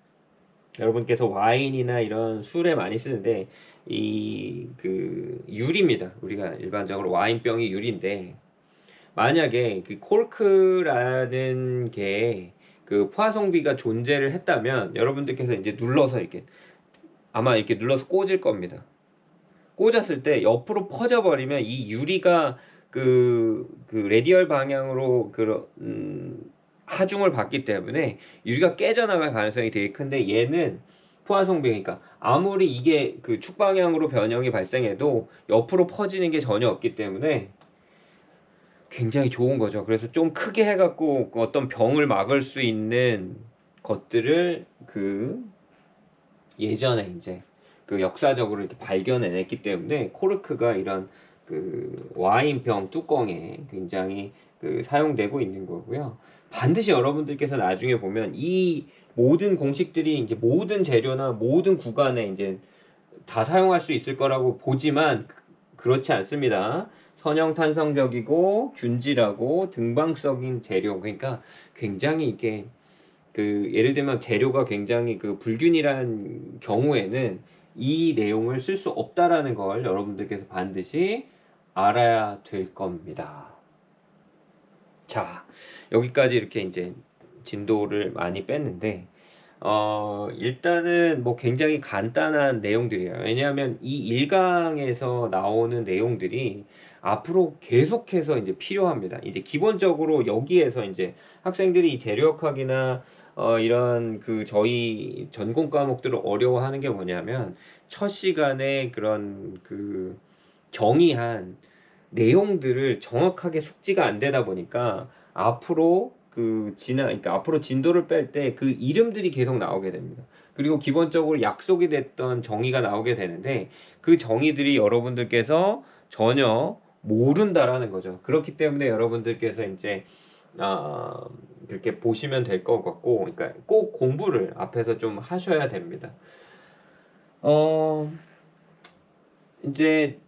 여러분께서 와인이나 이런 술에 많이 쓰는데 이 그 유리입니다. 우리가 일반적으로 와인병이 유리인데 만약에 그 콜크라는 게 그 포화성비가 존재를 했다면 여러분들께서 이제 눌러서 이렇게 아마 이렇게 눌러서 꽂을 겁니다. 꽂았을 때 옆으로 퍼져버리면 이 유리가 그 레디얼 방향으로 하중을 받기 때문에 유리가 깨져나갈 가능성이 되게 큰데 얘는 포화성비니까 아무리 이게 그 축방향으로 변형이 발생해도 옆으로 퍼지는 게 전혀 없기 때문에 굉장히 좋은 거죠. 그래서 좀 크게 해갖고 어떤 병을 막을 수 있는 것들을 예전에 이제 그 역사적으로 이렇게 발견해냈기 때문에 코르크가 이런 그 와인병 뚜껑에 굉장히 사용되고 있는 거고요. 반드시 여러분들께서 나중에 보면 이 모든 공식들이 이제 모든 재료나 모든 구간에 이제 다 사용할 수 있을 거라고 보지만 그렇지 않습니다. 선형탄성적이고 균질하고 등방적인 재료. 그러니까 굉장히 이게 그 예를 들면 재료가 굉장히 그 불균일한 경우에는 이 내용을 쓸 수 없다라는 걸 여러분들께서 반드시 알아야 될 겁니다. 자, 여기까지 이렇게 이제 진도를 많이 뺐는데, 일단은 뭐 굉장히 간단한 내용들이에요. 왜냐하면 이 1강에서 나오는 내용들이 앞으로 계속해서 이제 필요합니다. 이제 기본적으로 여기에서 이제 학생들이 이 재료학이나 이런 그 저희 전공 과목들을 어려워하는 게 뭐냐면 첫 시간에 그런 그 정의한 내용들을 정확하게 숙지가 안 되다 보니까 앞으로 그러니까 앞으로 진도를 뺄 때 그 이름들이 계속 나오게 됩니다. 그리고 기본적으로 약속이 됐던 정의가 나오게 되는데 그 정의들이 여러분들께서 전혀 모른다라는 거죠. 그렇기 때문에 여러분들께서 이제 아, 그렇게 보시면 될 것 같고, 그러니까 꼭 공부를 앞에서 좀 하셔야 됩니다. 어, 이제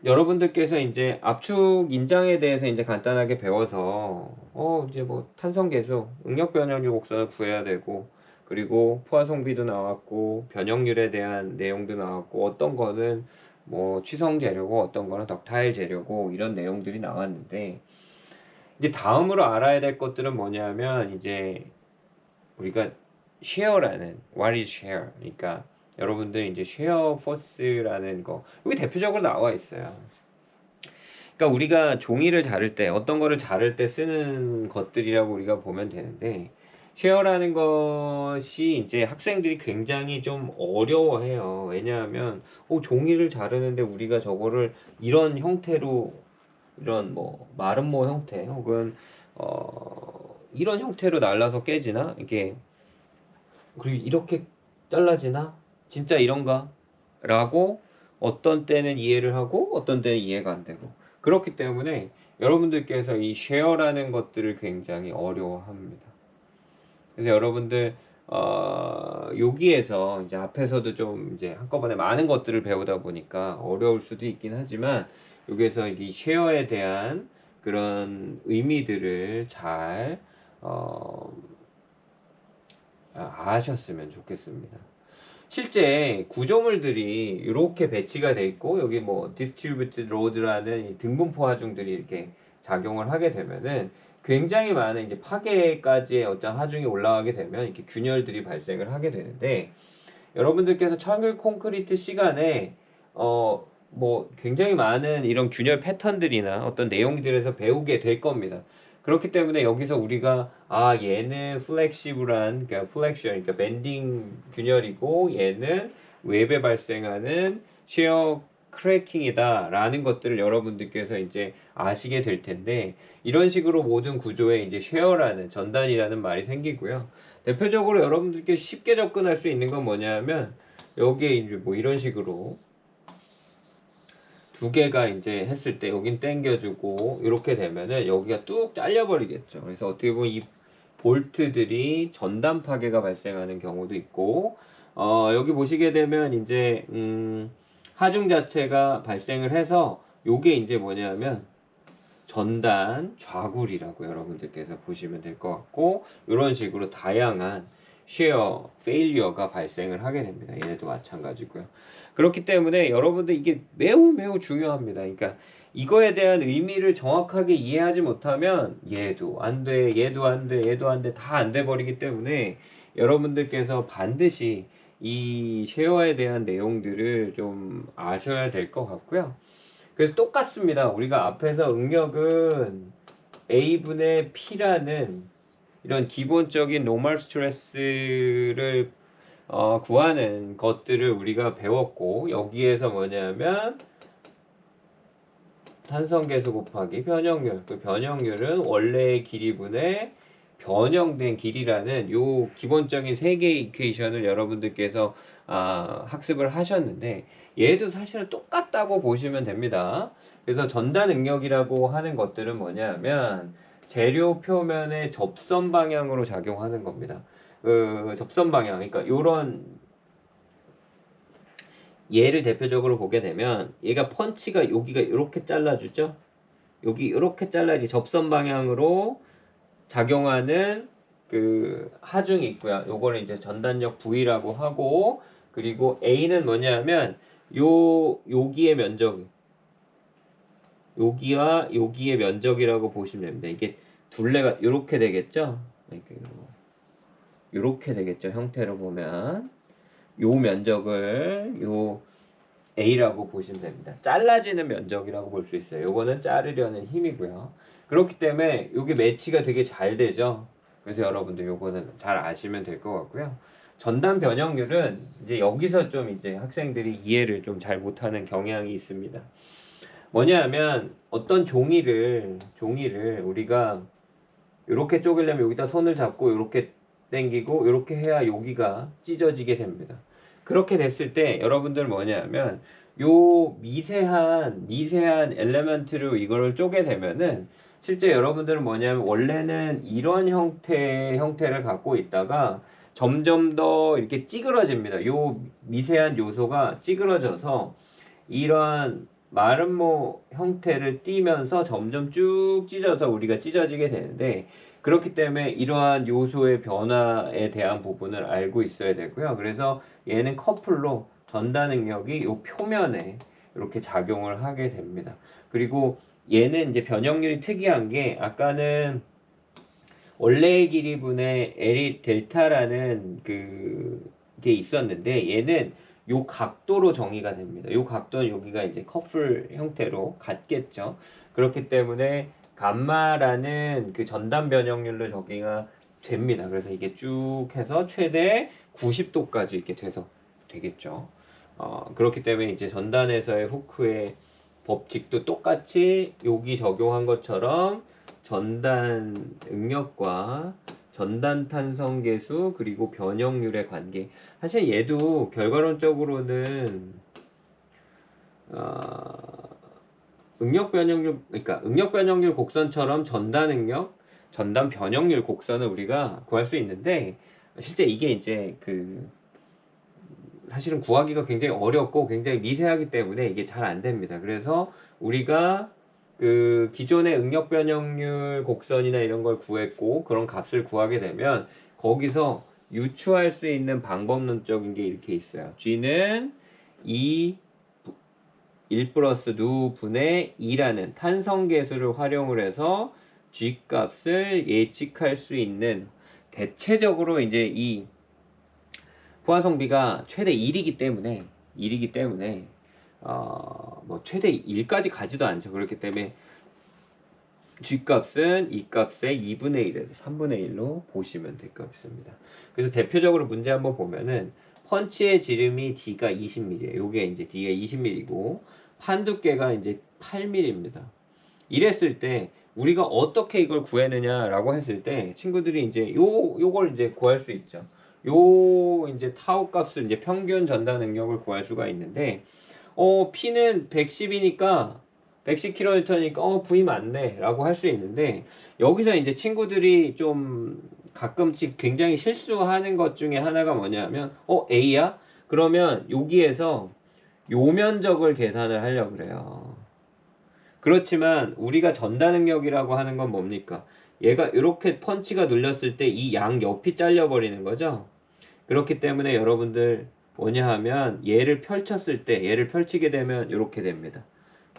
여러분들께서 이제 압축 인장에 대해서 이제 간단하게 배워서 이제 뭐 탄성계수, 응력 변형률 곡선을 구해야 되고 그리고 포화성비도 나왔고 변형률에 대한 내용도 나왔고 어떤 거는 뭐 취성 재료고 어떤 거는 덕타일 재료고 이런 내용들이 나왔는데 이제 다음으로 알아야 될 것들은 뭐냐면 이제 우리가 share라는 what is share 그러니까 여러분들 이제 share force라는 거 여기 대표적으로 나와 있어요. 그러니까 우리가 종이를 자를 때 어떤 거를 자를 때 쓰는 것들이라고 우리가 보면 되는데 쉐어라는 것이 이제 학생들이 굉장히 좀 어려워해요. 왜냐하면 종이를 자르는데 우리가 저거를 이런 형태로 이런 뭐 마름모 형태 혹은 이런 형태로 날라서 깨지나 이게 그리고 이렇게 잘라지나 진짜 이런가? 라고 어떤 때는 이해를 하고 어떤 때는 이해가 안 되고 그렇기 때문에 여러분들께서 이 쉐어라는 것들을 굉장히 어려워합니다. 그래서 여러분들 여기에서 이제 앞에서도 좀 이제 한꺼번에 많은 것들을 배우다 보니까 어려울 수도 있긴 하지만 여기에서 이 쉐어에 대한 그런 의미들을 잘 아셨으면 좋겠습니다. 실제 구조물들이 이렇게 배치가 돼 있고 여기 뭐 distributed load라는 등분포 하중들이 이렇게 작용을 하게 되면은 굉장히 많은 이제 파괴까지의 어떤 하중이 올라가게 되면 이렇게 균열들이 발생을 하게 되는데 여러분들께서 철근 콘크리트 시간에 뭐 굉장히 많은 이런 균열 패턴들이나 어떤 내용들에서 배우게 될 겁니다. 그렇기 때문에 여기서 우리가 얘는 플렉시블한 그러니까 플렉션 그러니까 밴딩 균열이고 얘는 웹에 발생하는 shear 크래킹이다라는 것들을 여러분들께서 이제 아시게 될 텐데 이런 식으로 모든 구조에 이제 쉐어라는 전단이라는 말이 생기고요. 대표적으로 여러분들께 쉽게 접근할 수 있는 건 뭐냐면 여기에 이제 뭐 이런 식으로 두 개가 이제 했을 때 여긴 당겨주고 이렇게 되면은 여기가 뚝 잘려버리겠죠. 그래서 어떻게 보면 이 볼트들이 전단 파괴가 발생하는 경우도 있고 여기 보시게 되면 이제 하중 자체가 발생을 해서 요게 이제 뭐냐면 전단 좌굴이라고 여러분들께서 보시면 될 것 같고 이런 식으로 다양한 쉐어 페일리어가 발생을 하게 됩니다. 얘네도 마찬가지고요. 그렇기 때문에 여러분들 이게 매우 매우 중요합니다. 그러니까 이거에 대한 의미를 정확하게 이해하지 못하면 얘도 안 돼, 얘도 안 돼, 얘도 안 돼, 다 안 돼 버리기 때문에 여러분들께서 반드시 이 쉐어에 대한 내용들을 좀 아셔야 될 것 같고요. 그래서 똑같습니다. 우리가 앞에서 응력은 A분의 P라는 이런 기본적인 노멀 스트레스를 구하는 것들을 우리가 배웠고 여기에서 뭐냐면 탄성계수 곱하기 변형률 그 변형률은 원래의 길이분의 변형된 길이라는 요 기본적인 세 개의 이퀘이션을 여러분들께서 학습을 하셨는데 얘도 사실은 똑같다고 보시면 됩니다. 그래서 전단 응력이라고 하는 것들은 뭐냐면 재료 표면의 접선 방향으로 작용하는 겁니다. 그 접선 방향 그러니까 요런 얘를 대표적으로 보게 되면 얘가 펀치가 여기가 이렇게 잘라주죠. 여기 이렇게 잘라야지. 접선 방향으로 작용하는 그 하중이 있고요. 요거는 이제 전단력 V라고 하고, 그리고 A는 뭐냐면 여기의 면적, 여기와 여기의 면적이라고 보시면 됩니다. 이게 둘레가 이렇게 되겠죠? 이렇게 되겠죠? 형태로 보면 요 면적을 요 A라고 보시면 됩니다. 잘라지는 면적이라고 볼 수 있어요. 요거는 자르려는 힘이고요. 그렇기 때문에 요게 매치가 되게 잘 되죠. 그래서 여러분들 요거는 잘 아시면 될 것 같고요. 전단 변형률은 이제 여기서 좀 이제 학생들이 이해를 좀 잘 못하는 경향이 있습니다. 뭐냐면 어떤 종이를 우리가 이렇게 쪼개려면 여기다 손을 잡고 이렇게 당기고 이렇게 해야 여기가 찢어지게 됩니다. 그렇게 됐을 때 여러분들 뭐냐면 요 미세한 엘레멘트로 이거를 쪼개 되면은 실제 여러분들은 뭐냐면 원래는 이런 형태를 갖고 있다가 점점 더 이렇게 찌그러집니다. 요 미세한 요소가 찌그러져서 이러한 마름모 형태를 띠면서 점점 쭉 찢어서 우리가 찢어지게 되는데, 그렇기 때문에 이러한 요소의 변화에 대한 부분을 알고 있어야 되고요. 그래서 얘는 커플로 전다 능력이 요 표면에 이렇게 작용을 하게 됩니다. 그리고 얘는 이제 변형률이 특이한 게 아까는 원래의 길이분의 L 델타라는 그게 있었는데 얘는 요 각도로 정의가 됩니다. 요 각도는 여기가 이제 커플 형태로 같겠죠. 그렇기 때문에 감마라는 그 전단 변형률로 정의가 됩니다. 그래서 이게 쭉 해서 최대 90도까지 이렇게 돼서 되겠죠. 그렇기 때문에 이제 전단에서의 후크의 법칙도 똑같이 여기 적용한 것처럼 전단 응력과 전단 탄성 계수 그리고 변형률의 관계. 사실 얘도 결과론적으로는 응력 변형률, 그러니까 응력 변형률 곡선처럼 전단 응력, 전단 변형률 곡선을 우리가 구할 수 있는데 실제 이게 이제 사실은 구하기가 굉장히 어렵고 굉장히 미세하기 때문에 이게 잘 안 됩니다. 그래서 우리가 기존의 응력 변형률 곡선이나 이런 걸 구했고 그런 값을 구하게 되면 거기서 유추할 수 있는 방법론적인 게 이렇게 있어요. G는 1 플러스 누 분의 2라는 탄성계수를 활용을 해서 G 값을 예측할 수 있는, 대체적으로 이제 이 포화성비가 최대 1이기 때문에 뭐 최대 1까지 가지도 않죠. 그렇기 때문에 G 값은 이 값의 2분의 1에서 3분의 1로 보시면 될 것 같습니다. 그래서 대표적으로 문제 한번 보면은 펀치의 지름이 D가 20mm예요. 요게 이제 D가 20mm고 판 두께가 이제 8mm입니다. 이랬을 때 우리가 어떻게 이걸 구했느냐라고 했을 때 친구들이 이제 요걸 이제 구할 수 있죠. 요 이제 타우 값을 이제 평균 전단 능력을 구할 수가 있는데 P는 110이니까 110kN이니까 V 맞네 라고 할 수 있는데, 여기서 이제 친구들이 좀 가끔씩 굉장히 실수하는 것 중에 하나가 뭐냐면 A야? 그러면 여기에서 요 면적을 계산을 하려고 그래요. 그렇지만 우리가 전단 능력이라고 하는 건 뭡니까? 얘가 이렇게 펀치가 눌렸을 때 이 양 옆이 잘려버리는 거죠. 그렇기 때문에 여러분들 뭐냐 하면 얘를 펼치게 되면 이렇게 됩니다.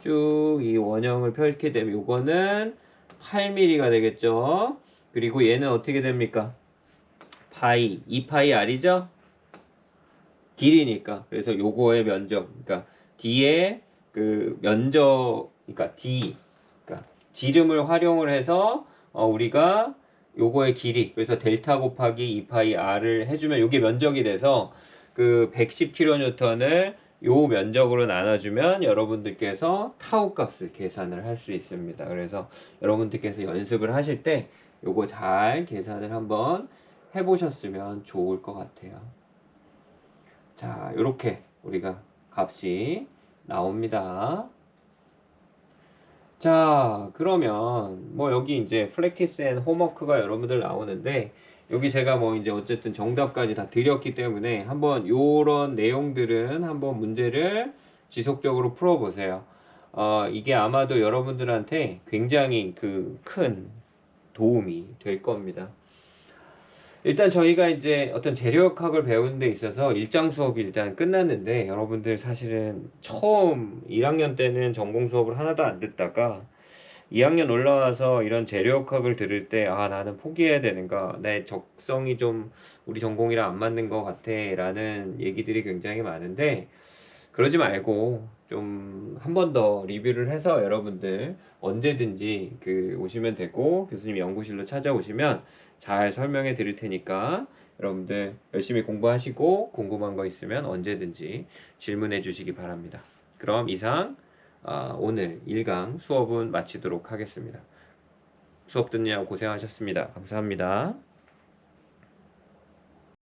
쭉 이 원형을 펼게 되면 요거는 8mm가 되겠죠. 그리고 얘는 어떻게 됩니까? 파이, 2파이 R이죠? 길이니까. 그래서 요거의 면적, 그러니까 D의 면적, 그러니까 D, 그러니까 지름을 활용을 해서 우리가 요거의 길이, 그래서 델타 곱하기 2파이 R을 해주면 요게 면적이 돼서 110kN을 요 면적으로 나눠주면 여러분들께서 타우 값을 계산을 할 수 있습니다. 그래서 여러분들께서 연습을 하실 때 요거 잘 계산을 한번 해보셨으면 좋을 것 같아요. 자, 요렇게 우리가 값이 나옵니다. 자, 그러면 뭐 여기 이제 프랙티스 앤 홈워크가 여러분들 나오는데, 여기 제가 뭐 이제 어쨌든 정답까지 다 드렸기 때문에 한번 요런 내용들은 한번 문제를 지속적으로 풀어보세요. 이게 아마도 여러분들한테 굉장히 큰 도움이 될 겁니다. 일단 저희가 이제 어떤 재료학을 배우는 데 있어서 일장 수업이 일단 끝났는데, 여러분들 사실은 처음 1학년 때는 전공 수업을 하나도 안 듣다가 2학년 올라와서 이런 재료학을 들을 때, 나는 포기해야 되는가, 내 적성이 좀 우리 전공이랑 안 맞는 것 같아 라는 얘기들이 굉장히 많은데, 그러지 말고 좀 한 번 더 리뷰를 해서 여러분들 언제든지 오시면 되고, 교수님 연구실로 찾아오시면 잘 설명해 드릴 테니까 여러분들 열심히 공부하시고 궁금한 거 있으면 언제든지 질문해 주시기 바랍니다. 그럼 이상 오늘 1강 수업은 마치도록 하겠습니다. 수업 듣느라 고생하셨습니다. 감사합니다.